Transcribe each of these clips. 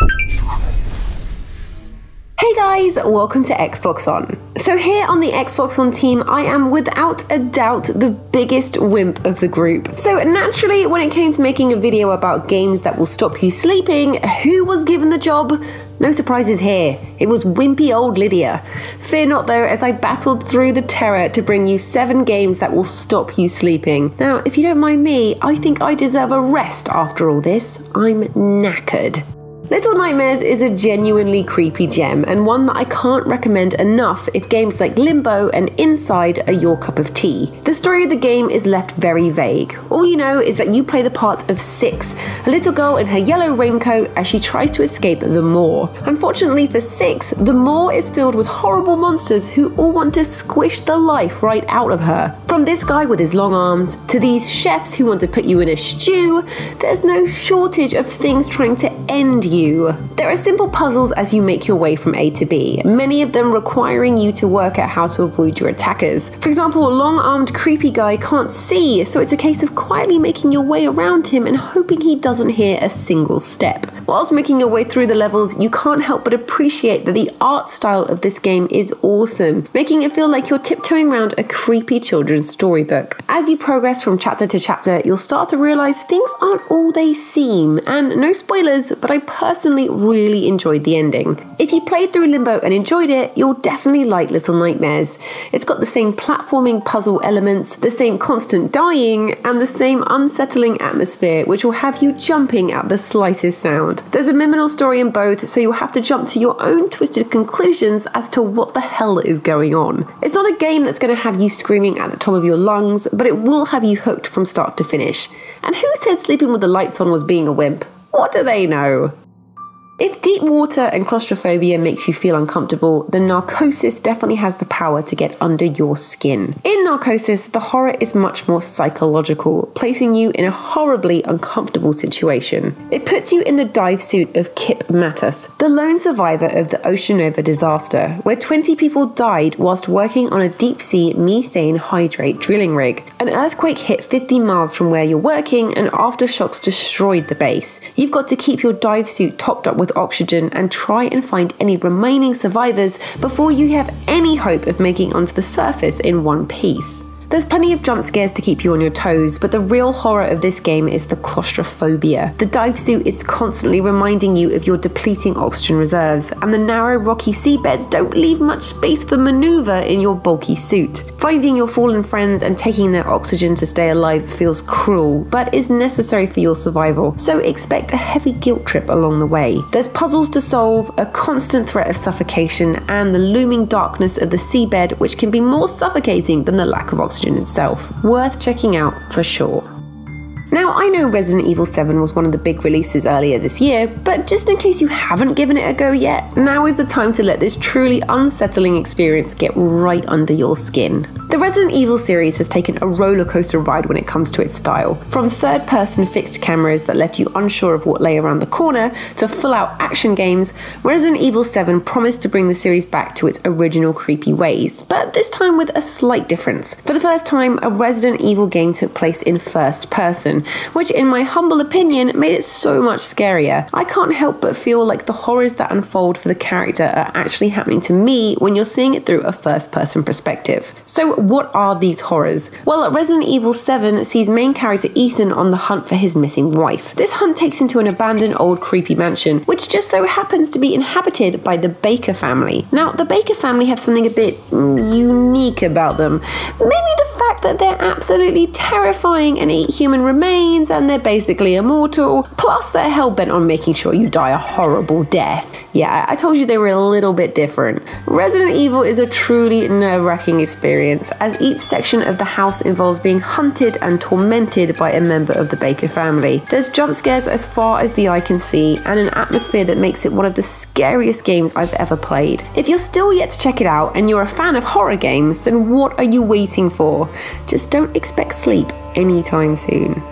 Hey guys, welcome to Xbox On. So here on the Xbox On team, I am without a doubt the biggest wimp of the group. So naturally, when it came to making a video about games that will stop you sleeping, who was given the job? No surprises here, it was wimpy old Lydia. Fear not though, as I battled through the terror to bring you 7 games that will stop you sleeping. Now, if you don't mind me, I think I deserve a rest after all this. I'm knackered. Little Nightmares is a genuinely creepy gem, and one that I can't recommend enough if games like Limbo and Inside are your cup of tea. The story of the game is left very vague. All you know is that you play the part of Six, a little girl in her yellow raincoat as she tries to escape the Maw. Unfortunately for Six, the Maw is filled with horrible monsters who all want to squish the life right out of her. From this guy with his long arms, to these chefs who want to put you in a stew, there's no shortage of things trying to end you. There are simple puzzles as you make your way from A to B, many of them requiring you to work out how to avoid your attackers. For example, a long-armed creepy guy can't see, so it's a case of quietly making your way around him and hoping he doesn't hear a single step. Whilst making your way through the levels, you can't help but appreciate that the art style of this game is awesome, making it feel like you're tiptoeing around a creepy children's storybook. As you progress from chapter to chapter, you'll start to realise things aren't all they seem, and no spoilers, but I personally really enjoyed the ending. If you played through Limbo and enjoyed it, you'll definitely like Little Nightmares. It's got the same platforming puzzle elements, the same constant dying, and the same unsettling atmosphere which will have you jumping at the slightest sound. There's a liminal story in both, so you'll have to jump to your own twisted conclusions as to what the hell is going on. It's not a game that's going to have you screaming at the top of your lungs, but it will have you hooked from start to finish. And who said sleeping with the lights on was being a wimp? What do they know? If deep water and claustrophobia makes you feel uncomfortable, then Narcosis definitely has the power to get under your skin. In Narcosis, the horror is much more psychological, placing you in a horribly uncomfortable situation. It puts you in the dive suit of Kip Mattus, the lone survivor of the Oceanova disaster, where 20 people died whilst working on a deep-sea methane hydrate drilling rig. An earthquake hit 50 miles from where you're working, and aftershocks destroyed the base. You've got to keep your dive suit topped up with oxygen and try and find any remaining survivors before you have any hope of making onto the surface in one piece. There's plenty of jump scares to keep you on your toes, but the real horror of this game is the claustrophobia. The dive suit is constantly reminding you of your depleting oxygen reserves, and the narrow rocky seabeds don't leave much space for maneuver in your bulky suit. Finding your fallen friends and taking their oxygen to stay alive feels cruel, but is necessary for your survival, so expect a heavy guilt trip along the way. There's puzzles to solve, a constant threat of suffocation, and the looming darkness of the seabed, which can be more suffocating than the lack of oxygen itself. Worth checking out for sure. Now, I know Resident Evil 7 was one of the big releases earlier this year, but just in case you haven't given it a go yet, now is the time to let this truly unsettling experience get right under your skin. The Resident Evil series has taken a roller coaster ride when it comes to its style. From third-person fixed cameras that left you unsure of what lay around the corner, to full-out action games, Resident Evil 7 promised to bring the series back to its original creepy ways, but this time with a slight difference. For the first time, a Resident Evil game took place in first person, which in my humble opinion made it so much scarier. I can't help but feel like the horrors that unfold for the character are actually happening to me when you're seeing it through a first-person perspective. So what are these horrors? Well, Resident Evil 7 sees main character Ethan on the hunt for his missing wife. This hunt takes him to an abandoned old creepy mansion, which just so happens to be inhabited by the Baker family. Now, the Baker family have something a bit unique about them. Maybe the fact that they're absolutely terrifying and eat human remains, and they're basically immortal, plus they're hell-bent on making sure you die a horrible death. Yeah, I told you they were a little bit different. Resident Evil is a truly nerve-wracking experience, as each section of the house involves being hunted and tormented by a member of the Baker family. There's jump scares as far as the eye can see, and an atmosphere that makes it one of the scariest games I've ever played. If you're still yet to check it out, and you're a fan of horror games, then what are you waiting for? Just don't expect sleep anytime soon.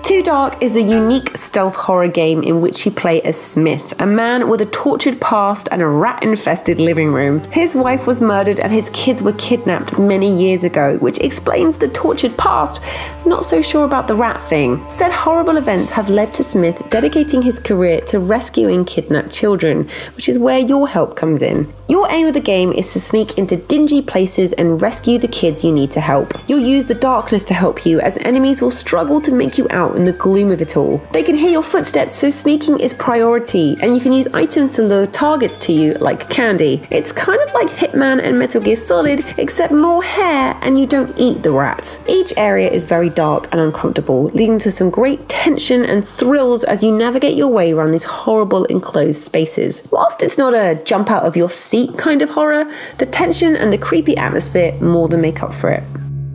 Too Dark is a unique stealth horror game in which you play as Smith, a man with a tortured past and a rat-infested living room. His wife was murdered and his kids were kidnapped many years ago, which explains the tortured past. Not so sure about the rat thing. Said horrible events have led to Smith dedicating his career to rescuing kidnapped children, which is where your help comes in. Your aim of the game is to sneak into dingy places and rescue the kids you need to help. You'll use the darkness to help you, as enemies will struggle to make you out in the gloom of it all. They can hear your footsteps, so sneaking is priority, and you can use items to lure targets to you like candy. It's kind of like Hitman and Metal Gear Solid, except more hair and you don't eat the rats. Each area is very dark and uncomfortable, leading to some great tension and thrills as you navigate your way around these horrible enclosed spaces. Whilst it's not a jump out of your seat kind of horror, the tension and the creepy atmosphere more than make up for it.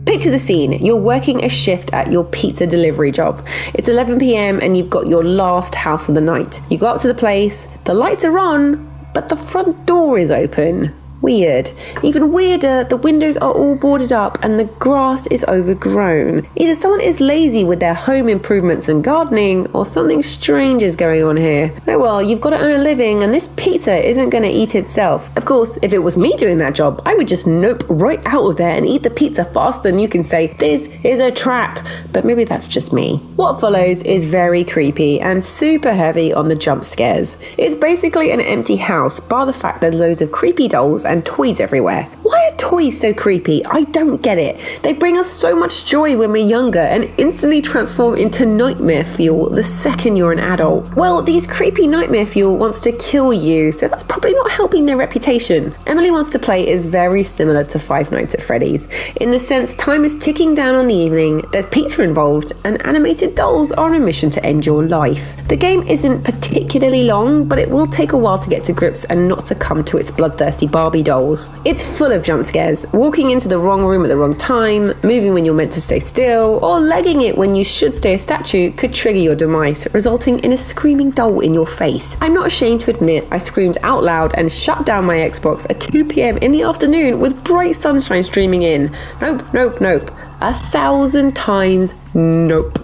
Picture the scene. You're working a shift at your pizza delivery job. It's 11 p.m. and you've got your last house of the night. You go up to the place, the lights are on, but the front door is open. Weird. Even weirder, the windows are all boarded up and the grass is overgrown. Either someone is lazy with their home improvements and gardening, or something strange is going on here. Oh well, you've got to earn a living and this pizza isn't going to eat itself. Of course, if it was me doing that job, I would just nope right out of there and eat the pizza faster than you can say, "This is a trap." But maybe that's just me. What follows is very creepy and super heavy on the jump scares. It's basically an empty house, bar the fact there's loads of creepy dolls and toys everywhere. Why are toys so creepy? I don't get it. They bring us so much joy when we're younger and instantly transform into nightmare fuel the second you're an adult. Well, these creepy nightmare fuel wants to kill you, so that's probably not helping their reputation. Emily Wants to Play is very similar to Five Nights at Freddy's, in the sense time is ticking down on the evening, there's pizza involved, and animated dolls are on a mission to end your life. The game isn't particularly long, but it will take a while to get to grips and not succumb to its bloodthirsty Barbie dolls. It's full of jump scares. Walking into the wrong room at the wrong time, moving when you're meant to stay still, or legging it when you should stay a statue could trigger your demise, resulting in a screaming doll in your face. I'm not ashamed to admit I screamed out loud and shut down my Xbox at 2 p.m. in the afternoon with bright sunshine streaming in. Nope, nope, nope. 1,000 times nope.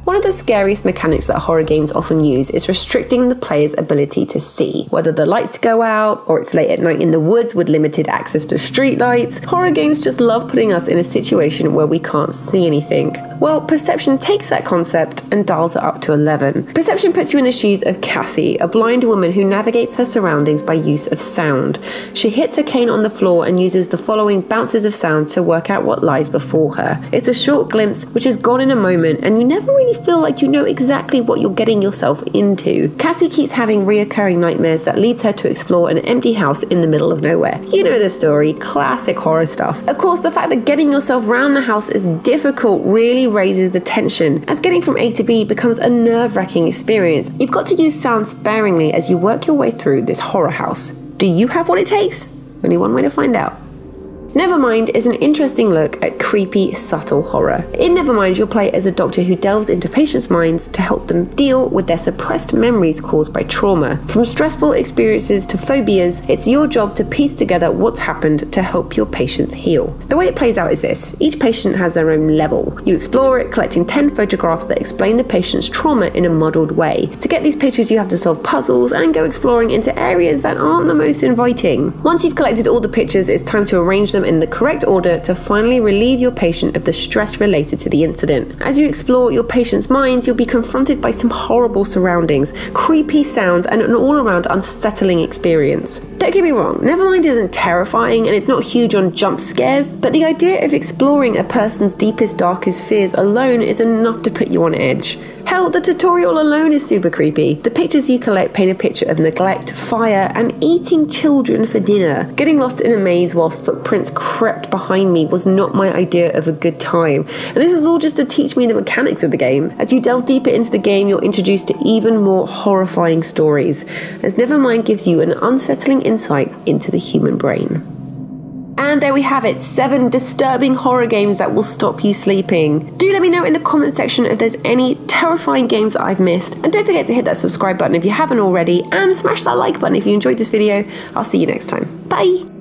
One of the scariest mechanics that horror games often use is restricting the player's ability to see. Whether the lights go out, or it's late at night in the woods with limited access to street lights, horror games just love putting us in a situation where we can't see anything. Well, Perception takes that concept and dials it up to 11. Perception puts you in the shoes of Cassie, a blind woman who navigates her surroundings by use of sound. She hits her cane on the floor and uses the following bounces of sound to work out what lies before her. It's a short glimpse which is gone in a moment, and you never really feel like you know exactly what you're getting yourself into. Cassie keeps having reoccurring nightmares that leads her to explore an empty house in the middle of nowhere. You know the story, classic horror stuff. Of course, the fact that getting yourself around the house is difficult really raises the tension, as getting from A to B becomes a nerve-wracking experience. You've got to use sound sparingly as you work your way through this horror house. Do you have what it takes? Only one way to find out. Nevermind is an interesting look at creepy, subtle horror. In Nevermind, you'll play as a doctor who delves into patients' minds to help them deal with their suppressed memories caused by trauma. From stressful experiences to phobias, it's your job to piece together what's happened to help your patients heal. The way it plays out is this. Each patient has their own level. You explore it, collecting 10 photographs that explain the patient's trauma in a muddled way. To get these pictures, you have to solve puzzles and go exploring into areas that aren't the most inviting. Once you've collected all the pictures, it's time to arrange them in the correct order to finally relieve your patient of the stress related to the incident. As you explore your patient's minds, you'll be confronted by some horrible surroundings, creepy sounds, and an all-around unsettling experience. Don't get me wrong, Nevermind isn't terrifying and it's not huge on jump scares, but the idea of exploring a person's deepest, darkest fears alone is enough to put you on edge. Hell, the tutorial alone is super creepy. The pictures you collect paint a picture of neglect, fire, and eating children for dinner. Getting lost in a maze whilst footprints crept behind me was not my idea of a good time. And this was all just to teach me the mechanics of the game. As you delve deeper into the game, you're introduced to even more horrifying stories, as Nevermind gives you an unsettling insight into the human brain. And there we have it, 7 disturbing horror games that will stop you sleeping. Do let me know in the comment section if there's any terrifying games that I've missed. And don't forget to hit that subscribe button if you haven't already, and smash that like button if you enjoyed this video. I'll see you next time. Bye!